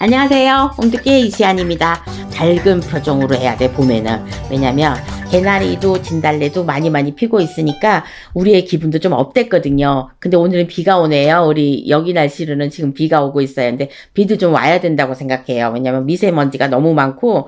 안녕하세요. 홈트케 이시안입니다. 밝은 표정으로 해야 돼, 봄에는. 왜냐면 개나리도 진달래도 많이 피고 있으니까 우리의 기분도 좀 업됐거든요. 근데 오늘은 비가 오네요. 우리 여기 날씨로는 지금 비가 오고 있어요. 근데 비도 좀 와야 된다고 생각해요. 왜냐면 미세먼지가 너무 많고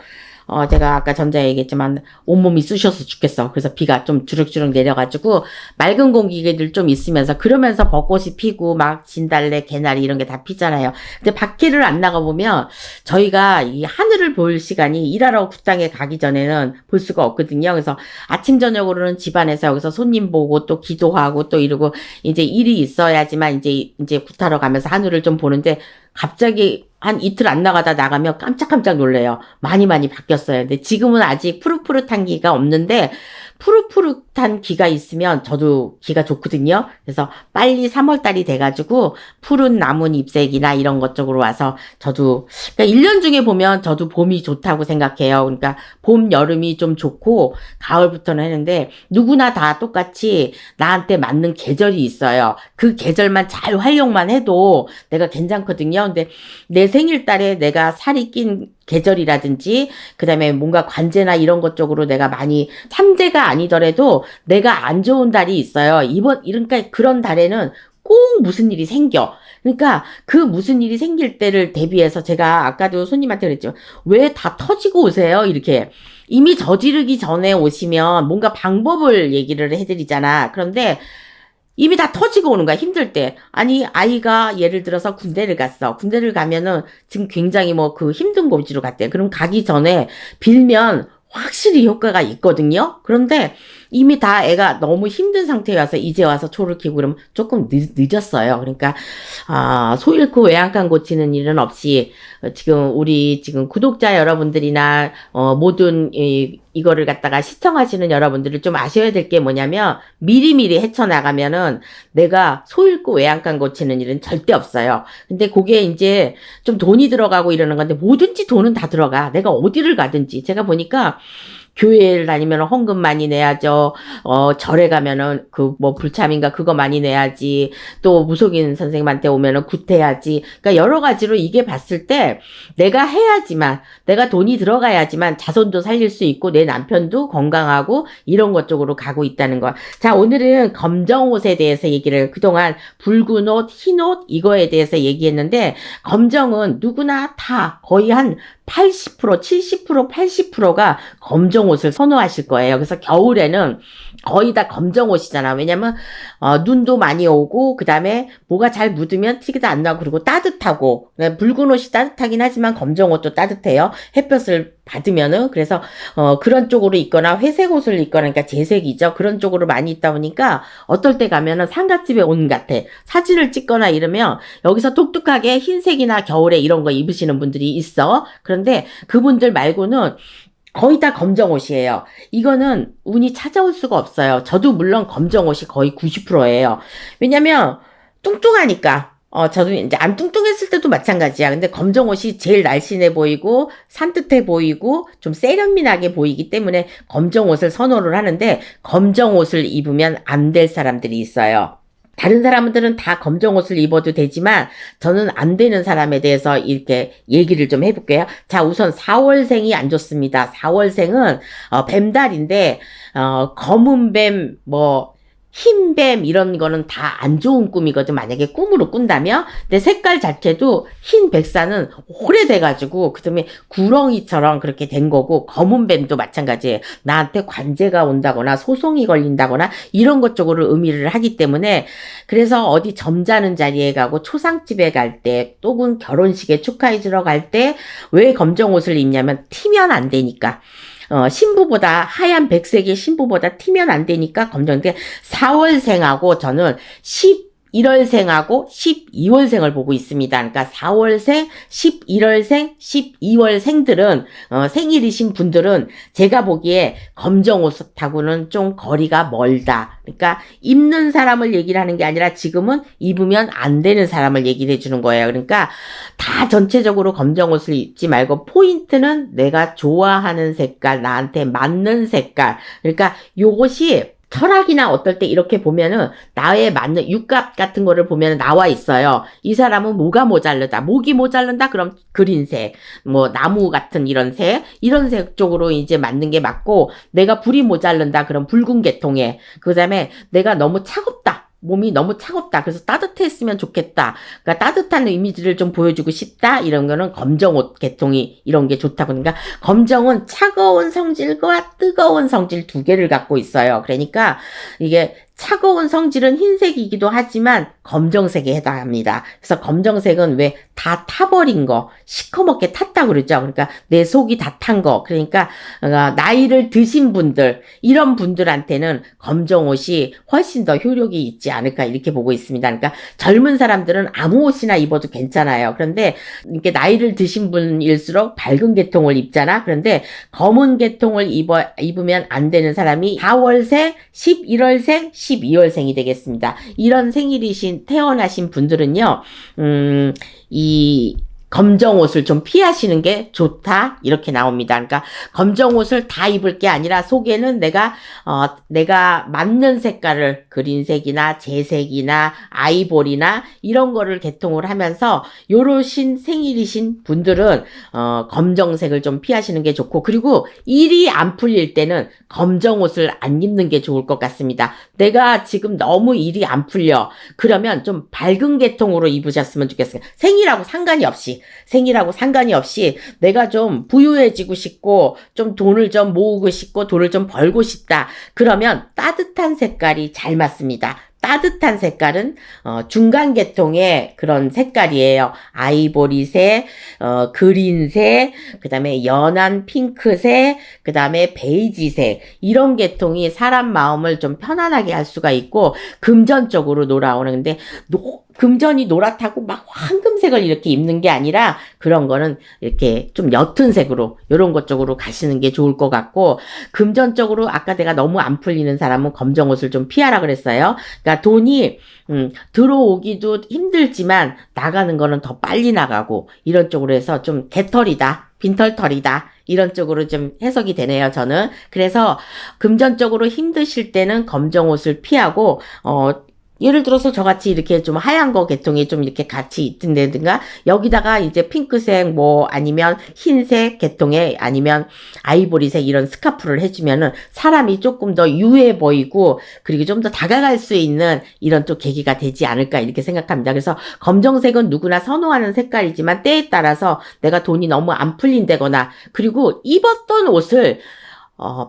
제가 아까 전자에 얘기했지만 온몸이 쑤셔서 죽겠어. 그래서 비가 좀 주룩주룩 내려가지고 맑은 공기들 좀 있으면서 그러면서 벚꽃이 피고 막 진달래, 개나리 이런 게 다 피잖아요. 근데 밖에를 안 나가보면 저희가 이 하늘을 볼 시간이 일하러 굿땅에 가기 전에는 볼 수가 없거든요. 그래서 아침 저녁으로는 집안에서 여기서 손님 보고 또 기도하고 또 이러고 이제 일이 있어야지만 이제 굿하러 가면서 하늘을 좀 보는데 갑자기 한 이틀 안 나가면 깜짝깜짝 놀래요. 많이 바뀌었어요. 근데 지금은 아직 푸릇푸릇한 기가 없는데 푸릇푸릇한 기가 있으면 저도 기가 좋거든요. 그래서 빨리 3월달이 돼가지고 푸른 나뭇잎색이나 이런 것 쪽으로 와서 저도 그러니까 1년 중에 보면 저도 봄이 좋다고 생각해요. 그러니까 봄, 여름이 좀 좋고 가을부터는 했는데 누구나 다 똑같이 나한테 맞는 계절이 있어요. 그 계절만 잘 활용만 해도 내가 괜찮거든요. 근데 내 생일달에 내가 살이 낀 계절이라든지 그다음에 뭔가 관제나 이런 것 쪽으로 내가 많이 삼재가 아니더라도 내가 안 좋은 달이 있어요. 그러니까 그런 달에는 꼭 무슨 일이 생겨. 그러니까 그 무슨 일이 생길 때를 대비해서 제가 아까도 손님한테 그랬죠. 왜 다 터지고 오세요? 이렇게. 이미 저지르기 전에 오시면 뭔가 방법을 얘기를 해드리잖아. 그런데 이미 다 터지고 오는 거야, 힘들 때. 아니, 아이가 예를 들어서 군대를 갔어. 군대를 가면은 지금 굉장히 그 힘든 고지로 갔대. 그럼 가기 전에 빌면 확실히 효과가 있거든요. 그런데 이미 다 애가 너무 힘든 상태에 와서 이제 와서 초를 키고 그러면 조금 늦었어요. 그러니까 소 잃고 외양간 고치는 일은 없이 우리 구독자 여러분들이나 모든 이거를 갖다가 시청하시는 여러분들을 좀 아셔야 될 게 뭐냐면 미리미리 헤쳐나가면은 내가 소 잃고 외양간 고치는 일은 절대 없어요. 근데 그게 이제 좀 돈이 들어가고 이러는 건데 뭐든지 돈은 다 들어가. 내가 어디를 가든지. 제가 보니까 교회를 다니면 헌금 많이 내야죠. 절에 가면은 불참인가 그거 많이 내야지. 또 무속인 선생님한테 오면은 굿해야지. 그러니까 여러 가지로 이게 봤을 때 내가 해야지만, 내가 돈이 들어가야지만 자손도 살릴 수 있고 내 남편도 건강하고 이런 것 쪽으로 가고 있다는 거. 자, 오늘은 검정옷에 대해서 얘기를 그동안 붉은 옷, 흰 옷 이거에 대해서 얘기했는데 검정은 누구나 다 거의 한 80%, 70%, 80%가 검정 옷을 선호하실 거예요. 그래서 겨울에는 거의 다 검정 옷이잖아. 왜냐면 눈도 많이 오고 그다음에 뭐가 잘 묻으면 티가 안 나고 그리고 따뜻하고 붉은 옷이 따뜻하긴 하지만 검정 옷도 따뜻해요. 햇볕을 받으면은. 그래서 그런 쪽으로 입거나 회색 옷을 입거나 그러니까 재색이죠. 그런 쪽으로 많이 있다 보니까 어떨 때 가면은 상갓집에 온 같아. 사진을 찍거나 이러면 여기서 독특하게 흰색이나 겨울에 이런 거 입으시는 분들이 있어. 그런데 그분들 말고는 거의 다 검정 옷이에요. 이거는 운이 찾아올 수가 없어요. 저도 물론 검정 옷이 거의 90%예요. 왜냐면 뚱뚱하니까. 저도 이제 안 뚱뚱했을 때도 마찬가지야. 근데 검정 옷이 제일 날씬해 보이고 산뜻해 보이고 좀 세련미나게 보이기 때문에 검정 옷을 선호를 하는데 검정 옷을 입으면 안 될 사람들이 있어요. 다른 사람들은 다 검정 옷을 입어도 되지만 저는 안 되는 사람에 대해서 이렇게 얘기를 좀 해볼게요. 자, 우선 4월생이 안 좋습니다. 4월생은 뱀달인데 검은 뱀, 흰 뱀 이런 거는 다 안 좋은 꿈이거든. 만약에 꿈으로 꾼다면. 근데 색깔 자체도 흰 백사는 오래돼가지고 그다음에 구렁이처럼 그렇게 된 거고 검은 뱀도 마찬가지예요. 나한테 관제가 온다거나 소송이 걸린다거나 이런 것 쪽으로 의미를 하기 때문에 그래서 어디 점잖은 자리에 가고 초상집에 갈 때 또는 결혼식에 축하해주러 갈 때 왜 검정 옷을 입냐면 튀면 안 되니까. 신부보다 하얀 백색의 신부보다 튀면 안 되니까 검정인데 4월생하고 저는 11월생하고 12월생을 보고 있습니다. 그러니까 4월생, 11월생, 12월생들은 생일이신 분들은 제가 보기에 검정 옷하고는 좀 거리가 멀다. 그러니까 입는 사람을 얘기를 하는 게 아니라 지금은 입으면 안 되는 사람을 얘기를 해주는 거예요. 그러니까 다 전체적으로 검정 옷을 입지 말고 포인트는 내가 좋아하는 색깔, 나한테 맞는 색깔. 그러니까 요것이 철학이나 어떨 때 이렇게 보면은 나에 맞는 육갑 같은 거를 보면 나와 있어요. 이 사람은 뭐가 모자르다. 목이 모자른다. 그럼 그린색, 뭐 나무 같은 이런 색 쪽으로 이제 맞는 게 맞고, 내가 불이 모자른다. 그럼 붉은 계통에, 그다음에 내가 너무 차갑다. 몸이 너무 차갑다. 그래서 따뜻했으면 좋겠다. 그러니까 따뜻한 이미지를 좀 보여주고 싶다. 이런 거는 검정옷 계통이 이런 게 좋다고. 그러니까 검정은 차가운 성질과 뜨거운 성질 두 개를 갖고 있어요. 그러니까 이게 차가운 성질은 흰색이기도 하지만 검정색에 해당합니다. 그래서 검정색은 왜 다 타버린 거, 시커멓게 탔다 그러죠. 그러니까 내 속이 다 탄 거. 그러니까 나이를 드신 분들, 이런 분들한테는 검정 옷이 훨씬 더 효력이 있지 않을까 이렇게 보고 있습니다. 그러니까 젊은 사람들은 아무 옷이나 입어도 괜찮아요. 그런데 이렇게 나이를 드신 분일수록 밝은 계통을 입잖아. 그런데 검은 계통을 입으면 안 되는 사람이 4월생, 11월생, 12월생이 되겠습니다. 이런 태어나신 분들은요, 이 검정 옷을 좀 피하시는 게 좋다 이렇게 나옵니다. 그러니까 검정 옷을 다 입을 게 아니라 속에는 내가 맞는 색깔을 그린색이나 재색이나 아이보리나 이런 거를 개통을 하면서 요러신 생일이신 분들은 검정색을 좀 피하시는 게 좋고, 그리고 일이 안 풀릴 때는 검정 옷을 안 입는 게 좋을 것 같습니다. 내가 지금 너무 일이 안 풀려. 그러면 좀 밝은 계통으로 입으셨으면 좋겠어요. 생일하고 상관이 없이 내가 좀 부유해지고 싶고 좀 돈을 좀 모으고 싶고 돈을 좀 벌고 싶다. 그러면 따뜻한 색깔이 잘 맞습니다. 따뜻한 색깔은 중간 계통의 그런 색깔이에요. 아이보리색, 그린색, 그 다음에 연한 핑크색, 그 다음에 베이지색, 이런 계통이 사람 마음을 좀 편안하게 할 수가 있고, 금전 쪽으로 돌아오는데 금전이 노랗다고 막 황금색을 이렇게 입는 게 아니라 그런 거는 이렇게 좀 옅은 색으로 이런 것 쪽으로 가시는 게 좋을 것 같고, 금전적으로 아까 내가 너무 안 풀리는 사람은 검정 옷을 좀 피하라 그랬어요. 그러니까 돈이 들어오기도 힘들지만 나가는 거는 더 빨리 나가고 이런 쪽으로 해서 좀 개털이다, 빈털털이다, 이런 쪽으로 좀 해석이 되네요, 저는. 그래서 금전적으로 힘드실 때는 검정 옷을 피하고 예를 들어서 저같이 이렇게 좀 하얀 거 계통이 좀 이렇게 같이 있든가, 여기다가 이제 핑크색 뭐 아니면 흰색 계통에 아니면 아이보리색 이런 스카프를 해주면은 사람이 조금 더 유해 보이고, 그리고 좀 더 다가갈 수 있는 이런 또 계기가 되지 않을까 이렇게 생각합니다. 그래서 검정색은 누구나 선호하는 색깔이지만 때에 따라서 내가 돈이 너무 안 풀린다거나, 그리고 입었던 옷을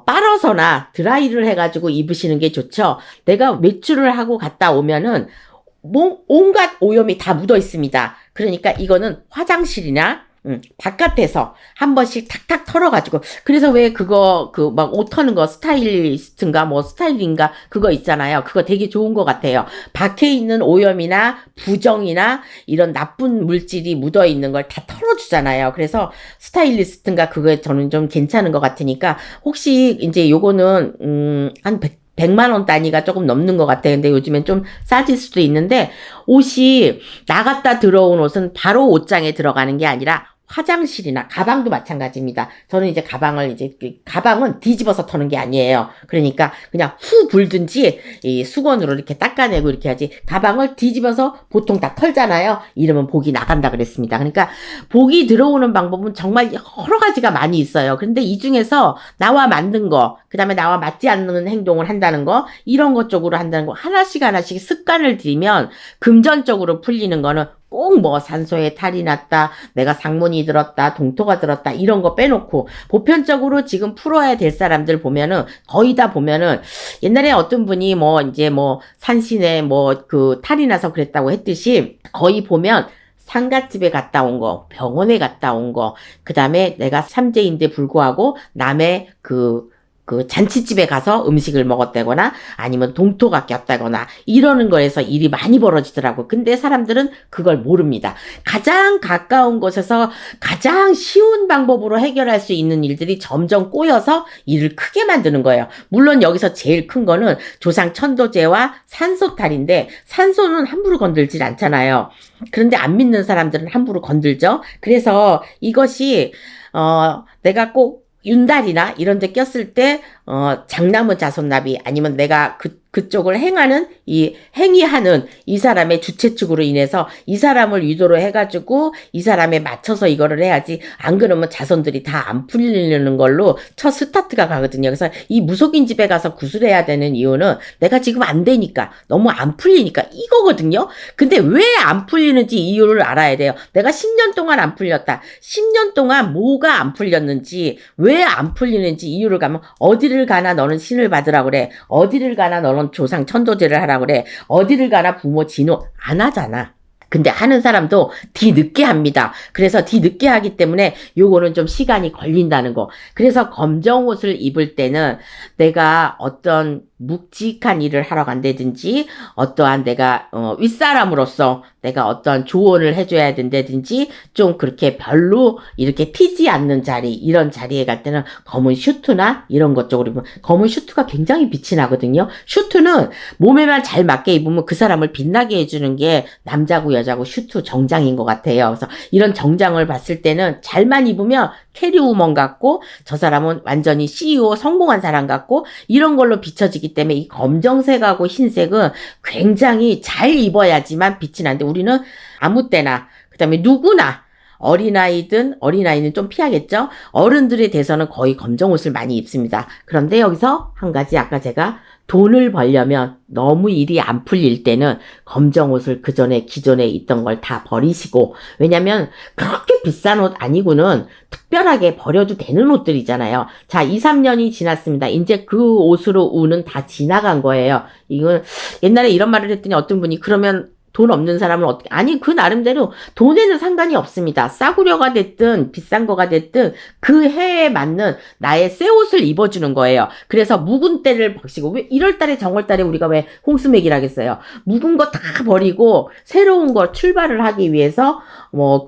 빨아서나 드라이를 해가지고 입으시는 게 좋죠. 내가 외출을 하고 갔다 오면은 온갖 오염이 다 묻어 있습니다. 그러니까 이거는 화장실이나 바깥에서 한 번씩 탁탁 털어가지고, 그래서 왜 막 옷 터는 거 스타일리스트인가 뭐 스타일인가 그거 있잖아요. 그거 되게 좋은 것 같아요. 밖에 있는 오염이나 부정이나 이런 나쁜 물질이 묻어 있는 걸 다 털어주잖아요. 그래서 스타일리스트인가 그거 저는 좀 괜찮은 것 같으니까, 혹시 이제 요거는 한 100만 원 단위가 조금 넘는 것 같아요. 근데 요즘엔 좀 싸질 수도 있는데, 옷이 나갔다 들어온 옷은 바로 옷장에 들어가는 게 아니라 화장실이나 가방도 마찬가지입니다. 저는 이제 가방은 뒤집어서 터는 게 아니에요. 그러니까 그냥 후 불든지 이 수건으로 이렇게 닦아내고 이렇게 하지, 가방을 뒤집어서 보통 다 털잖아요. 이러면 복이 나간다 그랬습니다. 그러니까 복이 들어오는 방법은 정말 여러 가지가 많이 있어요. 그런데 이 중에서 나와 맞는 거, 그 다음에 나와 맞지 않는 행동을 한다는 거, 이런 것 쪽으로 한다는 거 하나씩 습관을 들이면 금전적으로 풀리는 거는 꼭 뭐 산소에 탈이 났다, 내가 상문이 들었다, 동토가 들었다, 이런 거 빼놓고 보편적으로 지금 풀어야 될 사람들 보면은 거의 다 보면은, 옛날에 어떤 분이 산신에 탈이 나서 그랬다고 했듯이, 거의 보면 상갓집에 갔다 온 거, 병원에 갔다 온 거, 그 다음에 내가 삼재인데 불구하고 남의 그 잔치집에 가서 음식을 먹었다거나 아니면 동토가 꼈다거나 이러는 거에서 일이 많이 벌어지더라고. 근데 사람들은 그걸 모릅니다. 가장 가까운 곳에서 가장 쉬운 방법으로 해결할 수 있는 일들이 점점 꼬여서 일을 크게 만드는 거예요. 물론 여기서 제일 큰 거는 조상 천도제와 산소탈인데, 산소는 함부로 건들질 않잖아요. 그런데 안 믿는 사람들은 함부로 건들죠. 그래서 이것이 내가 꼭 윤달이나 이런 데 꼈을 때, 장남은 자손나비 아니면 내가 그쪽을 행하는, 행위하는 이 사람의 주체축으로 인해서 이 사람을 유도로 해가지고 이 사람에 맞춰서 이거를 해야지. 안 그러면 자손들이 다 안 풀리는 걸로 첫 스타트가 가거든요. 그래서 이 무속인 집에 가서 구슬해야 되는 이유는 내가 지금 안 되니까, 너무 안 풀리니까 이거거든요. 근데 왜 안 풀리는지 이유를 알아야 돼요. 내가 10년 동안 안 풀렸다. 10년 동안 뭐가 안 풀렸는지, 왜 안 풀리는지 이유를 가면, 어디를 가나 너는 신을 받으라 그래. 어디를 가나 너는 조상 천도제를 하라 그래. 어디를 가나 부모 진호 안 하잖아. 근데 하는 사람도 뒤늦게 합니다. 그래서 뒤늦게 하기 때문에 요거는 좀 시간이 걸린다는 거. 그래서 검정 옷을 입을 때는 내가 어떤 묵직한 일을 하러 간다든지, 어떠한 내가 윗사람으로서 내가 어떤 조언을 해줘야 된다든지, 좀 그렇게 별로 이렇게 튀지 않는 자리, 이런 자리에 갈 때는 검은 슈트나 이런 것 쪽으로 입으면, 검은 슈트가 굉장히 빛이 나거든요. 슈트는 몸에만 잘 맞게 입으면 그 사람을 빛나게 해주는 게 남자고 여자고 슈트 정장인 것 같아요. 그래서 이런 정장을 봤을 때는 잘만 입으면 캐리우먼 같고, 저 사람은 완전히 CEO 성공한 사람 같고, 이런 걸로 비춰지기 때문에 이 검정색하고 흰색은 굉장히 잘 입어야지만 빛이 나는데, 우리는 아무 때나, 그 다음에 누구나, 어린아이는 좀 피하겠죠? 어른들에 대해서는 거의 검정 옷을 많이 입습니다. 그런데 여기서 한 가지, 아까 제가 돈을 벌려면 너무 일이 안 풀릴 때는 검정 옷을 기존에 있던 걸 다 버리시고, 왜냐면 그렇게 비싼 옷 아니고는 특별하게 버려도 되는 옷들이잖아요. 자, 2, 3년이 지났습니다. 이제 그 옷으로 우는 다 지나간 거예요. 이건 옛날에 이런 말을 했더니 어떤 분이, 그러면 돈 없는 사람은 어떻게, 아니, 그 나름대로 돈에는 상관이 없습니다. 싸구려가 됐든 비싼 거가 됐든 그 해에 맞는 나의 새 옷을 입어주는 거예요. 그래서 묵은 때를 벗기고, 왜 1월달에 정월달에 우리가 왜 홍수맥이라겠어요. 묵은 거 다 버리고 새로운 거 출발을 하기 위해서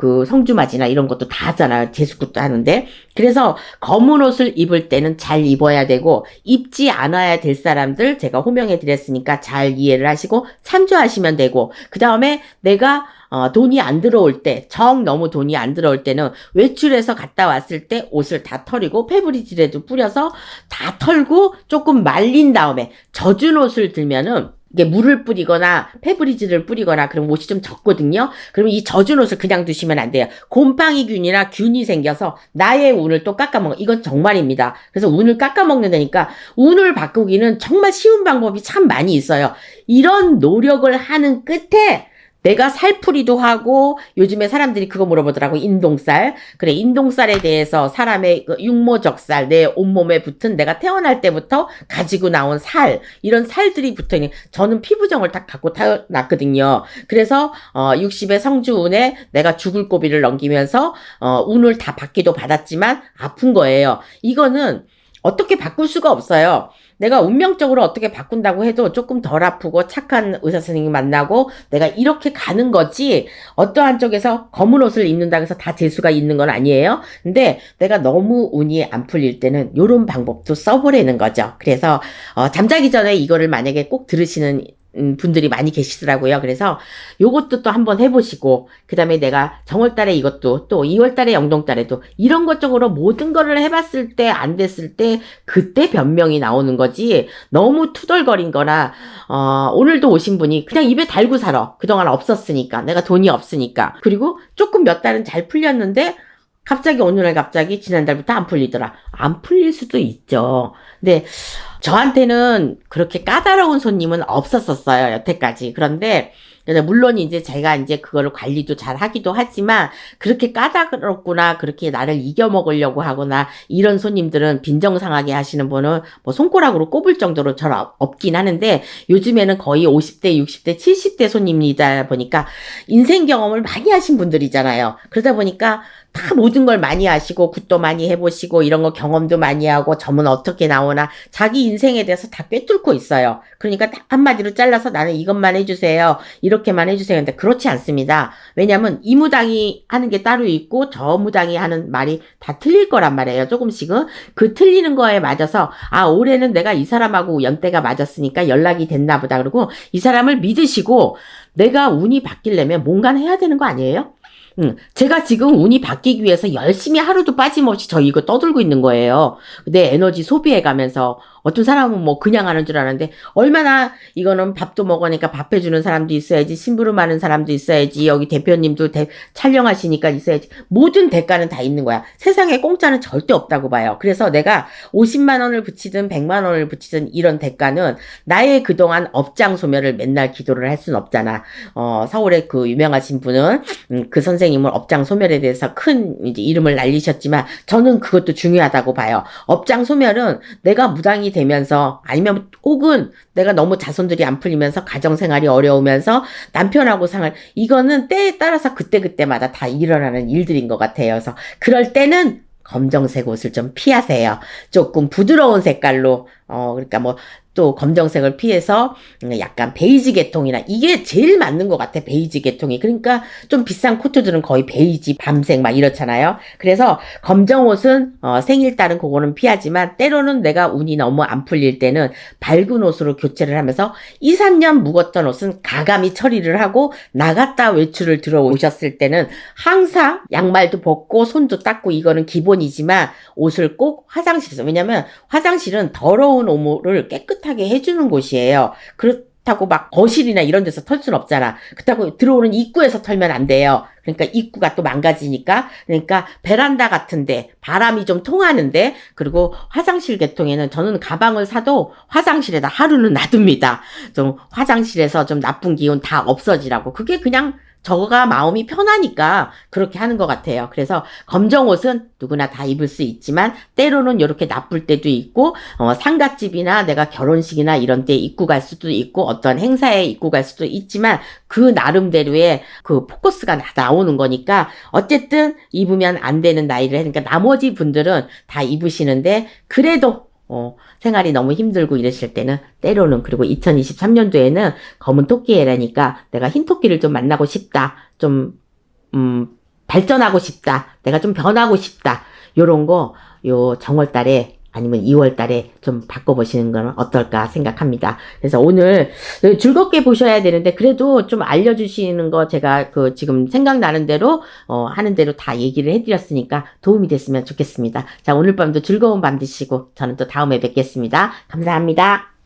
그 성주맞이나 이런 것도 다 하잖아요. 제수굿도 하는데. 그래서 검은 옷을 입을 때는 잘 입어야 되고, 입지 않아야 될 사람들 제가 호명해 드렸으니까 잘 이해를 하시고 참조하시면 되고, 그 다음에 내가 돈이 안 들어올 때, 너무 돈이 안 들어올 때는 외출해서 갔다 왔을 때 옷을 다 털이고, 페브리즈라도 뿌려서 다 털고 조금 말린 다음에 젖은 옷을 들면은, 이게 물을 뿌리거나 페브리즈를 뿌리거나 그럼 옷이 좀 젖거든요. 그럼 이 젖은 옷을 그냥 두시면 안 돼요. 곰팡이균이나 균이 생겨서 나의 운을 또 깎아먹어. 이건 정말입니다. 그래서 운을 깎아먹는다니까, 운을 바꾸기는 정말 쉬운 방법이 참 많이 있어요. 이런 노력을 하는 끝에 내가 살풀이도 하고, 요즘에 사람들이 그거 물어보더라고. 인동살. 그래, 인동살에 대해서 사람의 육모적살, 내 온몸에 붙은, 내가 태어날 때부터 가지고 나온 살, 이런 살들이 붙어있는, 저는 피부정을 딱 갖고 태어났거든요. 그래서 60의 성주운에 내가 죽을 고비를 넘기면서 운을 다 받기도 받았지만 아픈 거예요. 이거는 어떻게 바꿀 수가 없어요. 내가 운명적으로 어떻게 바꾼다고 해도 조금 덜 아프고 착한 의사 선생님 만나고 내가 이렇게 가는 거지, 어떠한 쪽에서 검은 옷을 입는다고 해서 다 재수가 있는 건 아니에요. 근데 내가 너무 운이 안 풀릴 때는 요런 방법도 써보라는 거죠. 그래서 잠자기 전에 이거를 만약에 꼭 들으시는 분들이 많이 계시더라고요. 그래서 요것도 또 한번 해보시고, 그 다음에 내가 정월달에 이것도, 또 2월달에 영동달에도 이런 것 쪽으로 모든 거를 해봤을 때 안 됐을 때 그때 변명이 나오는 거지, 너무 투덜거린 거나 오늘도 오신 분이 그냥 입에 달고 살아. 그동안 없었으니까, 내가 돈이 없으니까. 그리고 조금 몇 달은 잘 풀렸는데 갑자기 어느 날 갑자기 지난달부터 안 풀리더라. 안 풀릴 수도 있죠. 근데 저한테는 그렇게 까다로운 손님은 없었었어요, 여태까지. 그런데 물론 이제 제가 이제 그거를 관리도 잘 하기도 하지만, 그렇게 까다롭구나, 그렇게 나를 이겨먹으려고 하거나 이런 손님들은, 빈정상하게 하시는 분은 뭐 손가락으로 꼽을 정도로 잘 없긴 하는데, 요즘에는 거의 50대, 60대, 70대 손님이다 보니까 인생 경험을 많이 하신 분들이잖아요. 그러다 보니까 다 모든 걸 많이 아시고 굿도 많이 해보시고 이런 거 경험도 많이 하고, 점은 어떻게 나오나 자기 인생에 대해서 다 꿰뚫고 있어요. 그러니까 딱 한마디로 잘라서 나는 이것만 해주세요, 이렇게만 해주세요. 근데 그렇지 않습니다. 왜냐면 이 무당이 하는 게 따로 있고 저 무당이 하는 말이 다 틀릴 거란 말이에요. 조금씩은 그 틀리는 거에 맞아서, 올해는 내가 이 사람하고 연대가 맞았으니까 연락이 됐나 보다, 그러고 이 사람을 믿으시고 내가 운이 바뀌려면 뭔가 해야 되는 거 아니에요? 제가 지금 운이 바뀌기 위해서 열심히 하루도 빠짐없이 저 이거 떠들고 있는 거예요. 내 에너지 소비해 가면서 어떤 사람은 뭐 그냥 하는 줄 아는데 얼마나 이거는 밥도 먹으니까 밥 해주는 사람도 있어야지, 심부름 하는 사람도 있어야지, 여기 대표님도 촬영하시니까 있어야지. 모든 대가는 다 있는 거야. 세상에 공짜는 절대 없다고 봐요. 그래서 내가 50만 원을 붙이든 100만 원을 붙이든 이런 대가는 나의 그동안 업장 소멸을 맨날 기도를 할 수는 없잖아. 서울에 그 유명하신 분은 그 선생님은 업장 소멸에 대해서 큰 이제 이름을 날리셨지만 저는 그것도 중요하다고 봐요. 업장 소멸은 내가 무당이 되면서 아니면 혹은 내가 너무 자손들이 안 풀리면서 가정생활이 어려우면서 남편하고 이거는 때에 따라서 그때그때마다 다 일어나는 일들인 것 같아요. 그래서 그럴 때는 검정색 옷을 좀 피하세요. 조금 부드러운 색깔로 그러니까 뭐 또 검정색을 피해서 약간 베이지 계통이나 이게 제일 맞는 것 같아. 베이지 계통이. 그러니까 좀 비싼 코트들은 거의 베이지, 밤색 막 이렇잖아요. 그래서 검정 옷은 생일달은 그거는 피하지만 때로는 내가 운이 너무 안 풀릴 때는 밝은 옷으로 교체를 하면서 2, 3년 묵었던 옷은 가감히 처리를 하고 나갔다 외출을 들어오셨을 때는 항상 양말도 벗고 손도 닦고 이거는 기본이지만 옷을 꼭 화장실에서, 왜냐면 화장실은 더러운 오물을 깨끗하게 해주는 곳이에요. 그렇다고 막 거실이나 이런 데서 털 수는 없잖아. 그렇다고 들어오는 입구에서 털면 안 돼요. 그러니까 입구가 또 망가지니까. 그러니까 베란다 같은데 바람이 좀 통하는데, 그리고 화장실 계통에는 저는 가방을 사도 화장실에다 하루는 놔둡니다. 좀 화장실에서 좀 나쁜 기운 다 없어지라고. 그게 그냥 저가 마음이 편하니까 그렇게 하는 것 같아요. 그래서 검정 옷은 누구나 다 입을 수 있지만 때로는 이렇게 나쁠 때도 있고, 상갓집이나 내가 결혼식이나 이런 때 입고 갈 수도 있고, 어떤 행사에 입고 갈 수도 있지만 그 나름대로의 그 포커스가 다 나오는 거니까 어쨌든 입으면 안 되는 나이를 하니까 나머지 분들은 다 입으시는데, 그래도 생활이 너무 힘들고 이러실 때는 때로는, 그리고 2023년도에는 검은 토끼해라니까 내가 흰 토끼를 좀 만나고 싶다. 좀, 발전하고 싶다. 내가 좀 변하고 싶다. 요런 거, 요 정월달에 아니면 2월달에 좀 바꿔보시는 건 어떨까 생각합니다. 그래서 오늘 즐겁게 보셔야 되는데 그래도 좀 알려주시는 거 제가 그 지금 생각나는 대로 하는 대로 다 얘기를 해드렸으니까 도움이 됐으면 좋겠습니다. 자, 오늘 밤도 즐거운 밤 되시고 저는 또 다음에 뵙겠습니다. 감사합니다.